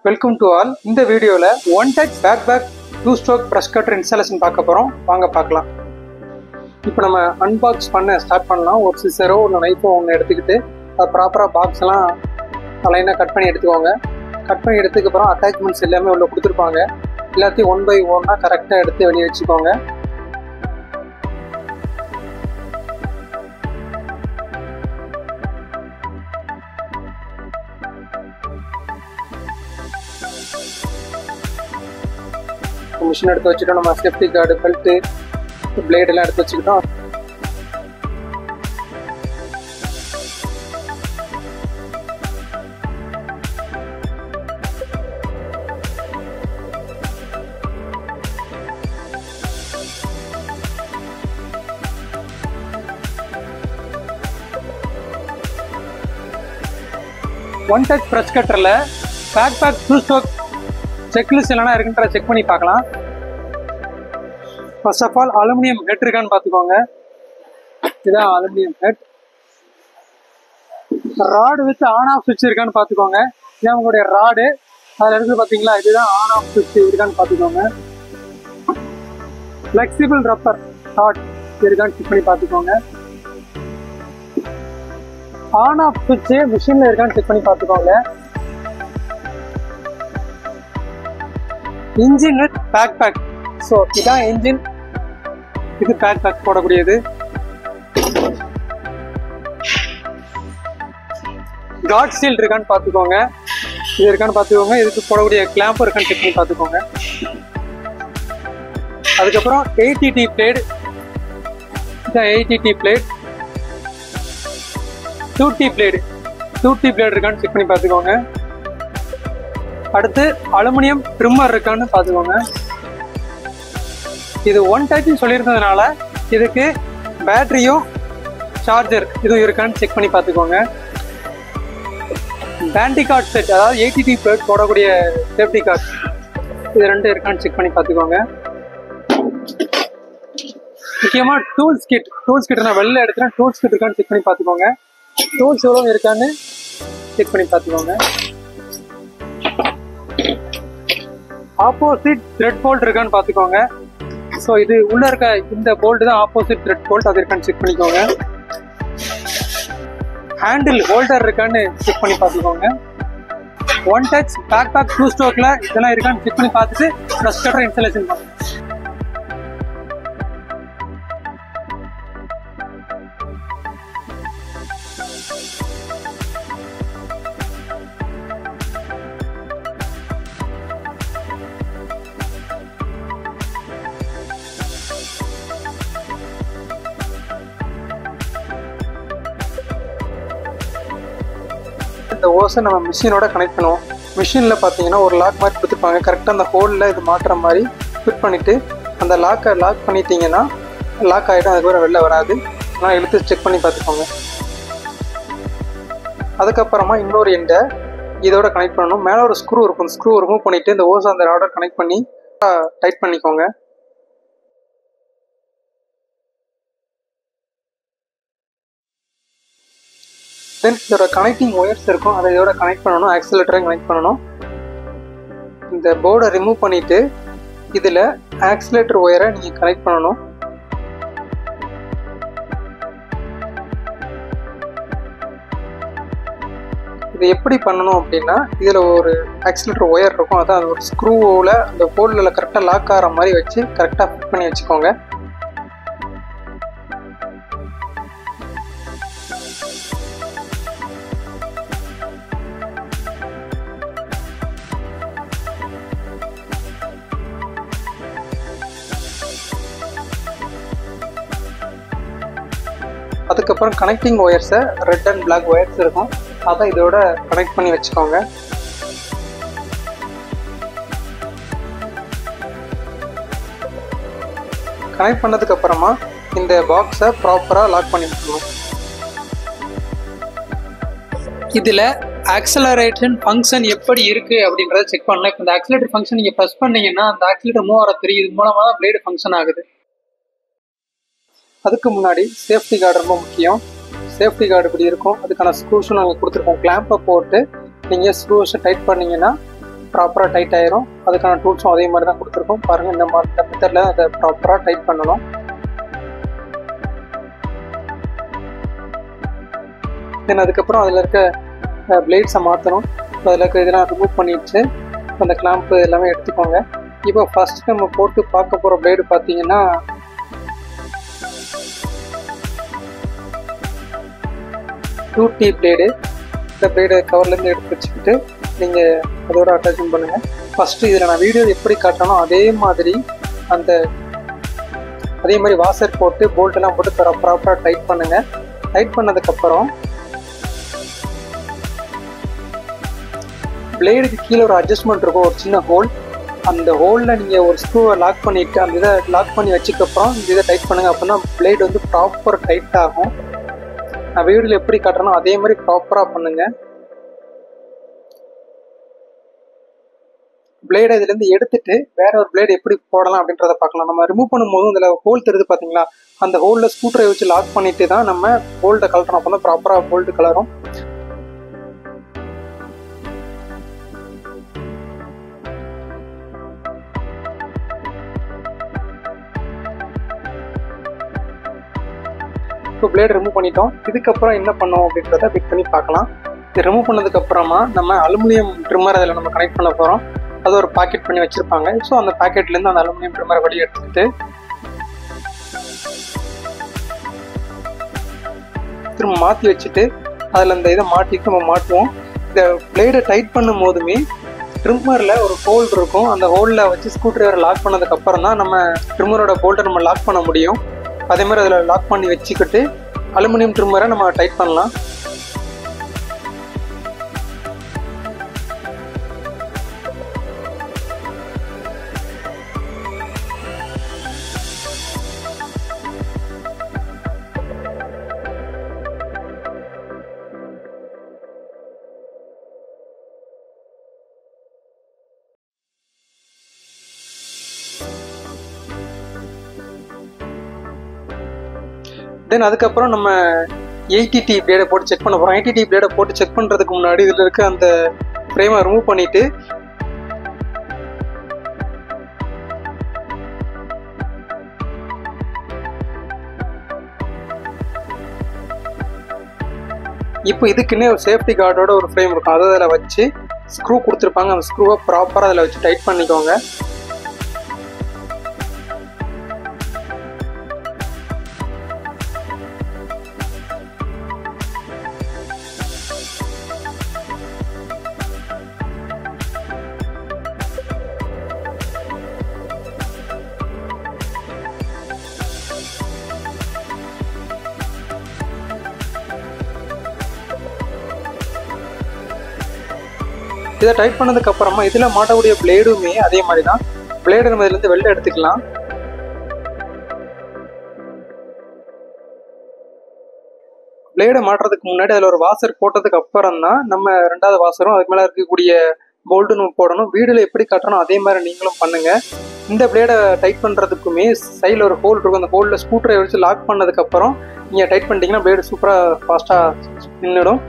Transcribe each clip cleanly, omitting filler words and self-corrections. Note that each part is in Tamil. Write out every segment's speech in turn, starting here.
Welcome to all. இந்த வீடியோவில் one touch back two stroke brush cutter installation பார்க்க போகிறோம். வாங்க பார்க்கலாம். இப்போ நம்ம அன்பாக்ஸ் பண்ண ஸ்டார்ட் பண்ணலாம். ஒரு சிசரோ ஒரு நைஃபோ ஒன்று எடுத்துக்கிட்டு அது ப்ராப்பராக பாக்ஸ் எல்லாம் லைனாக கட் பண்ணி எடுத்துக்கோங்க. கட் பண்ணி எடுத்துக்கப்புறம் அட்டாச்மெண்ட்ஸ் எல்லாமே உள்ள கொடுத்துருப்பாங்க. எல்லாத்தையும் ஒன் பை ஒன்னாக கரெக்டாக எடுத்து வெளியே வச்சுக்கோங்க. மிஷின் எடுத்து வச்சுட்டோம். நம்ம சேஃப்டி கார்டு, பெல்ட்டு, பிளேட் எல்லாம் எடுத்து வச்சுக்கிட்டோம். ஒன் டச் ப்ரஷ் கட்டரில் பேக் டூ ஸ்ட்ரோக் செக்லிஸ்ட் என்னென்ன இருக்குன்ற செக் பண்ணி பார்க்கலாம். First of all aluminium head இருக்கான்னு பார்த்துக்கோங்க. இதுதான் aluminium head. Rod with on off சுவிட்ச் இருக்கான்னு பார்த்துக்கோங்க. இதான் உங்களுடைய ராடு. அதில் இருந்து பார்த்தீங்களா, இதுதான் ஆன் ஆஃப் சுவிட்ச் இருக்கான்னு பார்த்துக்கோங்க. ஃப்ளெக்சிபிள் ரப்பர் ராட் இருக்கான்னு செக் பண்ணி பார்த்துக்கோங்க. ஆன் ஆஃப் சுவிட்ச் மிஷினில் இருக்கான்னு செக் பண்ணி பார்த்துக்கோங்க. Engine with back. ஸோ இதான் இன்ஜின், இது பேக் போடக்கூடியது. காட் ஸ்டீல் இருக்கான்னு பார்த்துக்கோங்க. இது இருக்கான்னு பார்த்துக்கோங்க. இதுக்கு போடக்கூடிய கிளாம்பு இருக்கான்னு செக் பண்ணி பார்த்துக்கோங்க. அதுக்கப்புறம் 80T பிளேட், இதான் 80T பிளேட். 2T பிளேட் இருக்கான்னு செக் பண்ணி பார்த்துக்கோங்க. அடுத்து அலுமினியம் ட்ரிம்மர் இருக்கான்னு பார்த்துக்கோங்க. இது ஒன் டச்சுன்னு சொல்லியிருந்ததுனால இதுக்கு பேட்டரியும் சார்ஜர் இதுவும் இருக்கான்னு செக் பண்ணி பார்த்துக்கோங்க. பேண்டி கார்ட் செட், அதாவது 80T பிளேட் போடக்கூடிய சேஃப்டி கார்ட், இது ரெண்டும் இருக்கான்னு செக் பண்ணி பார்த்துக்கோங்க. முக்கியமாக டூல்ஸ் கிட் நான் வெளில எடுக்கிறேன். டூல்ஸ் கிட் இருக்கான்னு செக் பண்ணி பார்த்துக்கோங்க. டூல்ஸ் எவ்வளோ இருக்கான்னு செக் பண்ணி பார்த்துக்கோங்க. ஆப்போசிட் த்ரெட் போல்ட் இருக்கான்னு பார்த்துக்கோங்க. ஸோ இது உள்ள இருக்க இந்த போல்ட் தான் ஆப்போசிட் த்ரெட் போல்ட், அது இருக்கான்னு செக் பண்ணிக்கோங்க. ஹேண்டில் ஹோல்டர் இருக்கான்னு செக் பண்ணி பார்த்துக்கோங்க. ஒன் டச் பேக் டூ ஸ்ட்ரோக்ல இதெல்லாம் இருக்கான்னு செக் பண்ணி பார்த்துட்டு ப்ரஷ் கட்டர் இன்ஸ்டாலேஷன் பண்ணுங்க. இந்த ஓஸை நம்ம மிஷினோட கனெக்ட் பண்ணுவோம். மிஷினில் பார்த்தீங்கன்னா ஒரு லாக் மாதிரி கொடுத்துருப்பாங்க. கரெக்டாக அந்த ஹோலில் இது மாட்டுற மாதிரி ஃபிட் பண்ணிவிட்டு அந்த லாக்கை லாக் பண்ணிட்டீங்கன்னா லாக் ஆகிடும். அதுக்கப்புறம் வெளில வராது. ஆனால் எடுத்து செக் பண்ணி பார்த்துக்கோங்க. அதுக்கப்புறமா இன்னொரு எண்டை இதோட கனெக்ட் பண்ணணும். மேலே ஒரு ஸ்க்ரூ இருக்கும். ஸ்க்ரூ ரிமூவ் பண்ணிவிட்டு இந்த ஓஸை அந்த ராடர் கனெக்ட் பண்ணி டைட் பண்ணிக்கோங்க. தென் இதோட கனெக்டிங் ஒயர்ஸ் இருக்கும். அதை இதோட கனெக்ட் பண்ணணும். ஆக்சிலேட்டரையும் கனெக்ட் பண்ணணும். இந்த போர்டை ரிமூவ் பண்ணிவிட்டு இதில் ஆக்சிலேட்டர் ஒயரை நீங்கள் கனெக்ட் பண்ணணும். இது எப்படி பண்ணணும் அப்படின்னா, இதில் ஒரு ஆக்சிலேட்டர் ஒயர் இருக்கும். அதான் அது ஒரு ஸ்க்ரூவில் அந்த போர்டில் கரெக்டாக லாக் ஆகிற மாதிரி வச்சு கரெக்டாக ஃபிட் பண்ணி வச்சுக்கோங்க. அதுக்கப்புறம் கனெக்டிங் ஒயர்ஸை ரெட் அண்ட் பிளாக் ஒயர்ஸ் இருக்கும். அதை இதோட கனெக்ட் பண்ணி வச்சுக்கோங்க. கனெக்ட் பண்ணதுக்கப்புறமா இந்த பாக்ஸை ப்ராப்பராக லாக் பண்ணி வச்சுக்கணும். இதில் ஆக்சலரேஷன் ஃபங்க்ஷன் எப்படி இருக்குது அப்படின்றத செக் பண்ணலாம். இப்போ இந்த ஆக்சிலேட்டர் ஃபங்க்ஷன் நீங்கள் ப்ரெஸ் பண்ணீங்கன்னா அந்த ஆக்சிலேட்டர் மூவ் ஆகிற தெரியும். இது மூலமாக தான் பிளேடு ஃபங்க்ஷன் ஆகுது. அதுக்கு முன்னாடி சேஃப்டி கார்டு ரொம்ப முக்கியம். சேஃப்டி கார்டு இப்படி இருக்கும். அதுக்கான ஸ்க்ரூஸும் நாங்கள் கொடுத்துருக்கோம். கிளாம்பை போட்டு நீங்கள் ஸ்க்ரூஸை டைட் பண்ணிங்கன்னா ப்ராப்பராக டைட் ஆயிரும். அதுக்கான டூல்ஸும் அதே மாதிரி தான் கொடுத்துருக்கோம் பாருங்கள். இந்த மெத்தடில் அதை ப்ராப்பராக டைட் பண்ணணும். தென் அதுக்கப்புறம் அதில் இருக்க பிளேட்ஸை மாற்றணும். அதில் இருக்க இதெல்லாம் ரிமூவ் பண்ணிட்டு அந்த கிளாம்ப்பு எல்லாமே எடுத்துக்கோங்க. இப்போ ஃபர்ஸ்ட் நம்ம போட்டு பார்க்க போகிற பிளேடு பார்த்தீங்கன்னா 2T பிளேடு. இந்த பிளேடு கவர்லேருந்து எடுத்து வச்சுக்கிட்டு நீங்கள் அதோட அட்டாச்மெண்ட் பண்ணுங்கள். ஃபஸ்ட்டு இதில் நான் வீடியோ எப்படி காட்டணும் அதே மாதிரி வாசர் போட்டு போல்ட்டெல்லாம் போட்டு ப்ராப்பராக டைட் பண்ணுங்கள். டைட் பண்ணதுக்கப்புறம் பிளேடுக்கு கீழே ஒரு அட்ஜஸ்ட்மெண்ட் இருக்கும், ஒரு சின்ன ஹோல். அந்த ஹோலில் நீங்கள் ஒரு ஸ்க்ரூவை லாக் பண்ணிவிட்டு அந்த இதை லாக் பண்ணி வச்சுக்கப்புறம் இந்த இதை டைட் பண்ணுங்கள். அப்போ தான் பிளேடு வந்து ப்ராப்பர் டைட் ஆகும். நான் வீடியோவில் எப்படி காட்டுறனோ அதே மாதிரி ப்ராப்பராக பண்ணுங்கள். பிளேடை இதுலேருந்து எடுத்துட்டு வேற ஒரு பிளேடு எப்படி போடலாம் அப்படின்றத பார்க்கலாம். நம்ம ரிமூவ் பண்ணும்போது இதில் ஹோல் தெரியுது பார்த்தீங்களா, அந்த ஹோலில் ஸ்க்ரூ ட்ரைவர் வச்சு லாக் பண்ணிட்டு தான் நம்ம போல்ட்டை கலட்டணும். அப்போ தான் ப்ராப்பராக போல்ட்டு கலரும். இப்போ பிளேட் ரிமூவ் பண்ணிட்டோம். இதுக்கப்புறம் என்ன பண்ணோம் அப்படின்றத பிட் பண்ணி பார்க்கலாம். இது ரிமூவ் பண்ணதுக்கப்புறமா நம்ம அலுமினியம் ட்ரிம்மர் அதில் நம்ம கனெக்ட் பண்ண போகிறோம். அது ஒரு பாக்கெட் பண்ணி வச்சுருப்பாங்க. ஸோ அந்த பாக்கெட்லேருந்து அந்த அலுமினியம் ட்ரிம்மரை வெளியே எடுத்துக்கிட்டு திரும்ப மாற்றி வச்சுட்டு அதில் அந்த இதை மாட்டிட்டு நம்ம மாட்டுவோம். இந்த பிளேடை டைட் பண்ணும் போதுமே ட்ரிம்மரில் ஒரு ஹோல் இருக்கும். அந்த ஹோலில் வச்சு ஸ்க்ரூ ட்ரைவரை லாக் பண்ணதுக்கப்புறம் தான் நம்ம ட்ரிம்மரோட போல்ட்டை நம்ம லாக் பண்ண முடியும். அதே மாதிரி அதில் லாக் பண்ணி வச்சுக்கிட்டு அலுமினியம் ட்ரிம்மரை நம்ம டைட் பண்ணலாம். தென் அதுக்கப்புறம் நம்ம 80T பிளேடை போட்டு செக் பண்ண போகிறோம். 80T பிளேடை போட்டு செக் பண்ணுறதுக்கு முன்னாடி இதில் இருக்க அந்த ஃப்ரேமை ரிமூவ் பண்ணிவிட்டு இப்போ இதுக்குன்னே ஒரு சேஃப்டி கார்டோட ஒரு ஃப்ரேம் இருக்கும். அதை அதில் வச்சு ஸ்க்ரூ கொடுத்துருப்பாங்க. அந்த ஸ்க்ரூவை ப்ராப்பராக அதில் வச்சு டைட் பண்ணிக்கோங்க. இதை டைட் பண்ணதுக்கப்புறமா இதில் மாட்டக்கூடிய பிளேடுமே அதே மாதிரி தான். பிளேடு நம்ம இதுலேருந்து வெளில எடுத்துக்கலாம். பிளேடை மாட்டுறதுக்கு முன்னாடி அதில் ஒரு வாசர் போட்டதுக்கு அப்புறம் தான் நம்ம ரெண்டாவது வாசரும் அதுக்கு மேலே இருக்கக்கூடிய போல்ட்டு நம்ம போடணும். வீடியோவில் எப்படி காட்டணும் அதே மாதிரி நீங்களும் பண்ணுங்கள். இந்த பிளேடை டைட் பண்ணுறதுக்குமே சைடில் ஒரு ஹோல் இருக்கும். அந்த ஹோலில் ஸ்க்ரூ ட்ரைவர் வச்சு லாக் பண்ணதுக்கப்புறம் நீங்கள் டைட் பண்ணிட்டீங்கன்னா பிளேடு சூப்பராக ஃபாஸ்ட்டாக நின்றுடும்.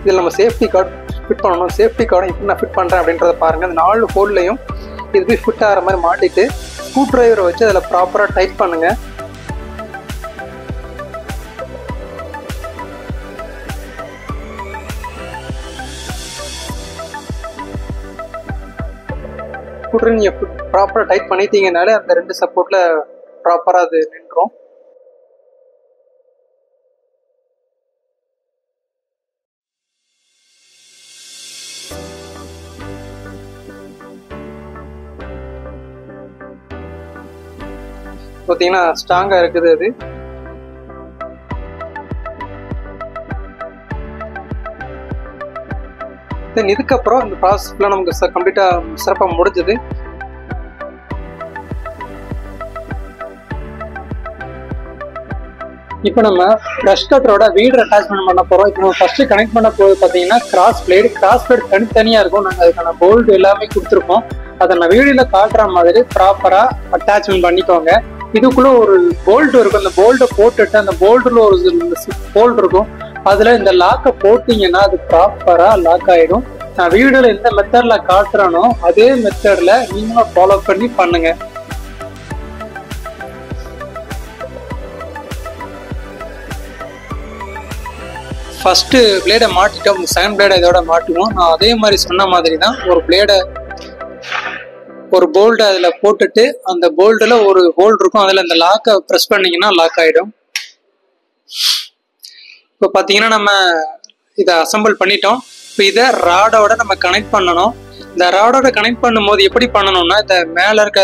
இதில் நம்ம சேஃப்டி கார்டு ஃபிட் பண்ணணும். சேஃப்டி கார்டை எப்படி நான் ஃபிட் பண்ணுறேன் அப்படின்றத பாருங்கள். அந்த 4 ஹோல்லையும் இது போய் ஃபிட் ஆகிற மாதிரி மாட்டிட்டு ஸ்க்ரூ ட்ரைவரை வச்சு அதில் ப்ராப்பராக டைட் பண்ணுங்கள். ஸ்க்ரூ ட்ரைவர் நீங்கள் ப்ராப்பராக டைட் பண்ணிட்டீங்கனாலே அந்த 2 சப்போர்ட்டில் ப்ராப்பராக அது நின்றுடும். பார்த்தீங்கன்னா ஸ்ட்ராங்காக இருக்குது. அது தென் இதுக்கப்புறம் இந்த ப்ராசஸ் ஃபுல்லாக நமக்கு கம்ப்ளீட்டாக சிறப்பாக முடிஞ்சது. இப்போ நம்ம ப்ரஷ் கட்டரோட வீடர் அட்டாச்மெண்ட் பண்ண போகிறோம். இப்போ நம்ம ஃபர்ஸ்ட் கனெக்ட் பண்ண போது பார்த்தீங்கன்னா கிராஸ் பிளேட் தனித்தனியாக இருக்கும். நாங்கள் அதுக்கான போல்டு எல்லாமே கொடுத்துருப்போம். அதை நான் வீடியோவில் காட்டுற மாதிரி ப்ராப்பராக அட்டாச்மெண்ட் பண்ணிக்கோங்க. இதுக்குள்ள ஒரு போல்டு இருக்கும். அந்த போல்டை போட்டுட்டு அந்த போல்டுல ஒரு போல்டு இருக்கும். அதுல இந்த லாக்கை போட்டீங்கன்னா அது ப்ராப்பரா லாக் ஆயிடும். நான் வீடியோல எந்த மெத்தட்ல காட்டுறேனோ அதே மெத்தட்ல நீங்களும் ஃபாலோ பண்ணி பண்ணுங்க. ஃபர்ஸ்ட் பிளேடை மாட்டிட்டோம், செகண்ட் பிளேடை இதோட மாட்டுவோம். நான் அதே மாதிரி சொன்ன மாதிரி தான் ஒரு போல்டு அதில் போட்டுட்டு அந்த போல்டில் ஒரு ஹோல்டு இருக்கும். அதில் இந்த லாக்கை ப்ரெஸ் பண்ணிங்கன்னா லாக் ஆகிடும். இப்போ பார்த்தீங்கன்னா நம்ம இதை அசம்பிள் பண்ணிட்டோம். இப்போ இதை ராடோட நம்ம கனெக்ட் பண்ணணும். இந்த ராடோட கனெக்ட் பண்ணும்போது எப்படி பண்ணணும்னா, இந்த மேலே இருக்க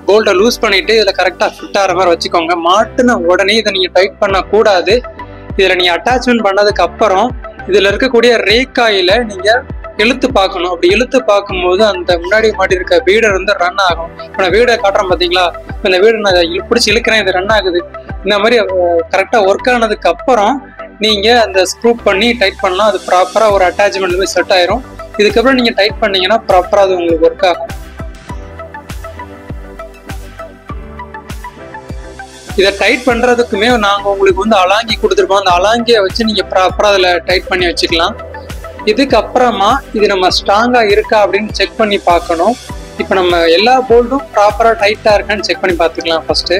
போல்டை லூஸ் பண்ணிட்டு இதில் கரெக்டாக ஃபிட் ஆகிற மாதிரி வச்சுக்கோங்க. மாட்டுன உடனே இதை நீங்கள் டைட் பண்ணக்கூடாது. இதில் நீங்கள் அட்டாச்மெண்ட் பண்ணதுக்கு அப்புறம் இதில் இருக்கக்கூடிய ரேக்காயில நீங்கள் இழுத்து பார்க்கணும். அப்படி இழுத்து பார்க்கும்போது அந்த முன்னாடி மாட்டி இருக்க வீடர் வந்து ரன் ஆகும். இப்போ நான் வீடை காட்டுறேன் பார்த்தீங்களா, இப்போ இந்த வீடை நான் பிடிச்சி இழுக்கிறேன், இது ரன் ஆகுது. இந்த மாதிரி கரெக்டாக ஒர்க் ஆனதுக்கு அப்புறம் நீங்கள் அந்த ஸ்க்ரூ பண்ணி டைட் பண்ணலாம். அது ப்ராப்பராக ஒரு அட்டாச்மெண்ட் போய் செட் ஆயிரும். இதுக்கப்புறம் நீங்கள் டைட் பண்ணீங்கன்னா ப்ராப்பராக அது உங்களுக்கு ஒர்க் ஆகும். இதை டைட் பண்ணுறதுக்குமே நாங்கள் உங்களுக்கு வந்து அலாங்கி கொடுத்துருப்போம். அந்த அலாங்கியை வச்சு நீங்கள் ப்ராப்பராக அதில் டைட் பண்ணி வச்சுக்கலாம். இதுக்கப்புறமா இது நம்ம ஸ்ட்ராங்காக இருக்கா அப்படின்னு செக் பண்ணி பார்க்கணும். இப்போ நம்ம எல்லா போல்டும் ப்ராப்பராக டைட்டாக இருக்கான்னு செக் பண்ணி பார்த்துக்கலாம் ஃபர்ஸ்ட்டு.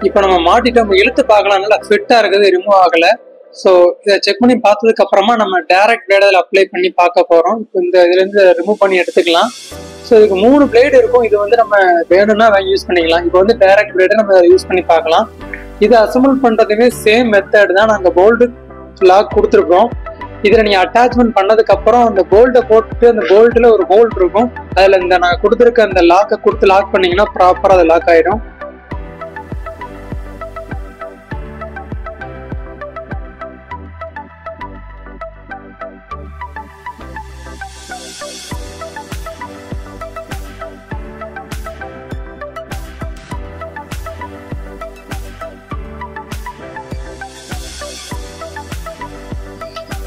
இப்போ நம்ம மாட்டிட்டோம், இழுத்து பார்க்கலாம், நல்லா ஃபிட்டாக இருக்குது, ரிமூவ் ஆகலை. ஸோ இதை செக் பண்ணி பார்த்ததுக்கு அப்புறமா நம்ம டைரக்ட் பிளேட் அதில் அப்ளை பண்ணி பார்க்க போகிறோம். இப்போ இதுலேருந்து ரிமூவ் பண்ணி எடுத்துக்கலாம். ஸோ இதுக்கு 3 பிளேடு இருக்கும். இது வந்து நம்ம வேணும்னா வாங்கி யூஸ் பண்ணிக்கலாம். இப்போ வந்து டைரக்ட் பிளேடை நம்ம யூஸ் பண்ணி பார்க்கலாம். இதை அசம்பிள் பண்ணுறதுமே சேம் மெத்தட் தான். நாங்கள் போல்டு லாக் கொடுத்துருக்கோம். இதில் நீங்கள் அட்டாச்மெண்ட் பண்ணதுக்கப்புறம் அந்த போல்டை போட்டுட்டு அந்த போல்டில் ஒரு ஹோல்டு இருக்கும். அதில் இந்த நான் கொடுத்துருக்க அந்த லாக்கை கொடுத்து லாக் பண்ணிங்கன்னா ப்ராப்பராக அது லாக் ஆகிடும்.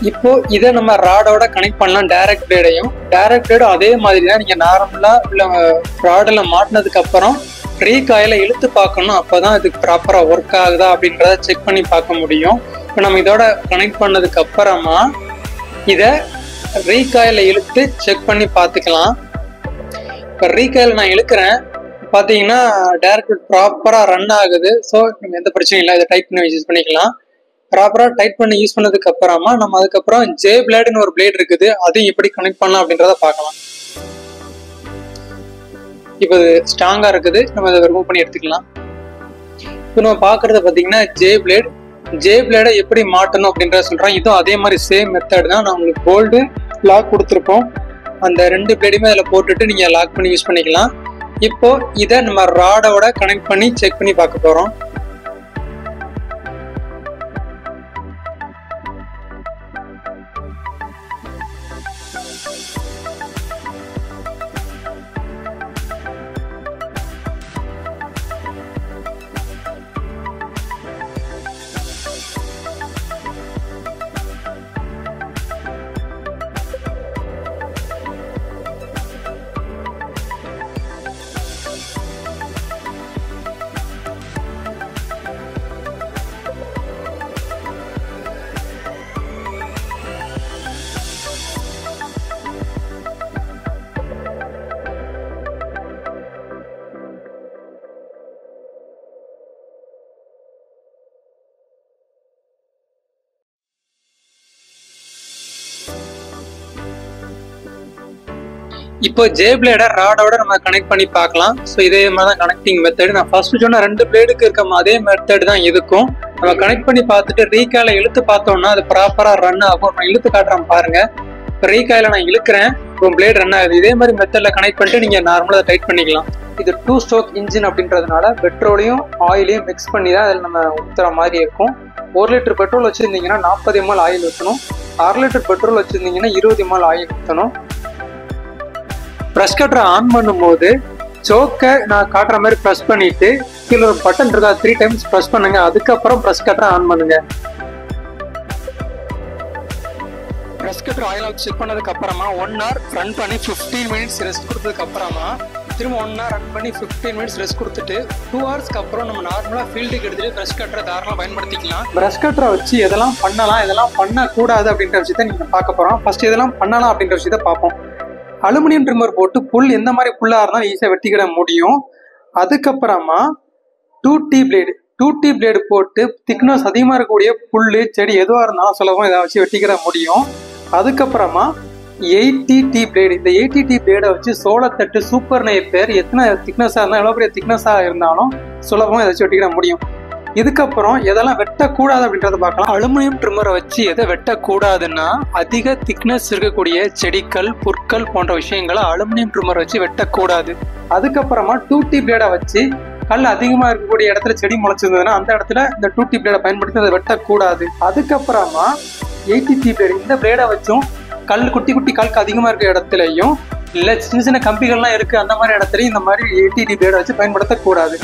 இப்போ இதை நம்ம ராடோட கனெக்ட் பண்ணலாம். டைரக்ட் பிளேடும் அதே மாதிரி தான். நீங்கள் நார்மலாக உள்ள ராடில் மாட்டினதுக்கு அப்புறம் ரீகாயில இழுத்து பார்க்கணும். அப்போதான் இதுக்கு ப்ராப்பராக ஒர்க் ஆகுதா அப்படின்றத செக் பண்ணி பார்க்க முடியும். இப்போ நம்ம இதோட கனெக்ட் பண்ணதுக்கு அப்புறமா இதை ரீகாயில இழுத்து செக் பண்ணி பார்த்துக்கலாம். இப்போ ரீகாயில் நான் இழுக்கிறேன், பார்த்தீங்கன்னா டைரக்ட் ப்ராப்பராக ரன் ஆகுது. ஸோ நம்ம எந்த பிரச்சனையும் இல்லை, இதை டைப் பண்ணி யூஸ் பண்ணிக்கலாம். ப்ராப்பராக டைட் பண்ணி யூஸ் பண்ணதுக்கு அப்புறமா நம்ம அதுக்கப்புறம் ஜே பிளேடுன்னு ஒரு பிளேட் இருக்குது, அதையும் எப்படி கனெக்ட் பண்ணலாம் அப்படின்றத பார்க்கலாம். இப்போ இது ஸ்ட்ராங்கா இருக்குது, நம்ம இதை ரிமூவ் பண்ணி எடுத்துக்கலாம். இப்போ நம்ம பார்க்கறது பார்த்தீங்கன்னா ஜே பிளேடை எப்படி மாட்டணும் அப்படின்றத சொல்றேன். இதுவும் அதே மாதிரி சேம் மெத்தட் தான். நான் உங்களுக்கு போல்டு லாக் கொடுத்துருப்போம். அந்த 2 பிளேடுமே அதில் போட்டுட்டு நீங்க லாக் பண்ணி யூஸ் பண்ணிக்கலாம். இப்போ இதை நம்ம ராடோட கனெக்ட் பண்ணி செக் பண்ணி பார்க்க போறோம். இப்போ ஜே பிளேடை ராடோட நம்ம கனெக்ட் பண்ணி பார்க்கலாம். ஸோ இதே மாதிரி தான் கனெக்டிங் மெத்தட். நான் ஃபர்ஸ்ட் சொன்ன 2 பிளேடுக்கு இருக்க அதே மெத்தட் தான் இதுக்கும். நம்ம கனெக்ட் பண்ணி பார்த்துட்டு ரீகால இழுத்து பார்த்தோம்னா அது ப்ராப்பராக ரன் ஆகும். நான் இழுத்து காட்டுறேன் பாருங்க. பெரிய காயில நான் இழுக்கிறேன், பிளேட் ரன் ஆகுது. இதே மாதிரி மெத்தட்ல கனெக்ட் பண்ணிட்டு நீங்க நார்மலா டைட் பண்ணிக்கலாம். இது 2 ஸ்ட்ரோக் இன்ஜின் அப்படின்றதுனால பெட்ரோலையும் ஆயிலையும் மிக்ஸ் பண்ணி தான் அதில் நம்ம ஊற்றுற மாதிரி இருக்கும். 1 லிட்டர் பெட்ரோல் வச்சுருந்தீங்கன்னா 40 ml ஆயில் ஊற்றணும். 6 லிட்டர் பெட்ரோல் வச்சுருந்தீங்கன்னா 20 ml ஆயில் ஊற்றணும். ப்ரெஷ் கட்டரை ஆன் பண்ணும்போது சோக்கை நான் காட்டுற மாதிரி ப்ரெஸ் பண்ணிட்டு கீழே ஒரு பட்டன் இருக்கா 3 டைம்ஸ் ப்ரெஸ் பண்ணுங்க. அதுக்கப்புறம் ப்ரெஷ் கட்டரை ஆன் பண்ணுங்க. Brush cutter oil off check பண்ணதுக்கு அப்புறமா 1 hour ரன் பண்ணி 15 minutes ரெஸ்ட் கொடுத்ததுக்கு அப்புறமா திரும்ப 1 hour ரன் பண்ணி 15 minutes ரெஸ்ட் கொடுத்துட்டு 2 hours அப்புறம் நம்ம நார்மலாக ஃபீல்டுக்கு எடுத்துட்டு ப்ரெஷ் கட்டரை தாராளமாக பயன்படுத்திக்கலாம். ப்ரெஷ் கட்டரை வச்சு எதெல்லாம் பண்ணலாம், எதெல்லாம் பண்ணக்கூடாது அப்படின்ற விஷயத்த நீங்கள் பார்க்க போகிறோம். ஃபர்ஸ்ட் எதெல்லாம் பண்ணலாம் அப்படின்ற விஷயத்த பார்ப்போம். அலுமினியம் ட்ரிம்மர் போட்டு புல் எந்த மாதிரி புல்லாக இருந்தாலும் ஈஸியாக வெட்டிக்கிட முடியும். அதுக்கப்புறமா 2T பிளேடு போட்டு திக்னஸ் அதிகமாக இருக்கக்கூடிய புல் செடி எதுவாக இருந்தாலும் சுலபமாக இதை வச்சு வெட்டிக்கிட முடியும். அதுக்கப்புறமா 80T பிளேடு, இந்த 80T பிளேடை வச்சு சோளத்தட்டு, சூப்பர் நெய்ப்பேர் எத்தனை திக்னஸாக இருந்தாலும் எவ்வளோ பெரிய திக்னஸாக இருந்தாலும் சுலபமாக இதை வச்சு வெட்டிக்கிட முடியும். இதுக்கப்புறம் எதெல்லாம் வெட்டக்கூடாது அப்படின்றத பார்க்கலாம். அலுமினியம் ட்ரிம்மரை வச்சு எதை வெட்டக்கூடாதுன்னா அதிக திக்னஸ் இருக்கக்கூடிய செடிகள், புற்கள் போன்ற விஷயங்களை அலுமினியம் ட்ரிம்மரை வச்சு வெட்டக்கூடாது. அதுக்கப்புறமா 2T பிளேடை வச்சு கல் அதிகமாக இருக்கக்கூடிய இடத்துல செடி முளைச்சிருந்ததுன்னா அந்த இடத்துல இந்த 2T பிளேடை பயன்படுத்தி அதை வெட்டக்கூடாது. அதுக்கப்புறமா 80T பிளேடு, இந்த பிளேடை வச்சும் கல் குட்டி குட்டி கல்க்கு அதிகமாக இருக்க இடத்துலையும் இல்லை சின்ன சின்ன கம்பிகள்லாம் இருக்குது அந்த மாதிரி இடத்துலையும் இந்த மாதிரி 80T பிளேடை வச்சு பயன்படுத்தக்கூடாது.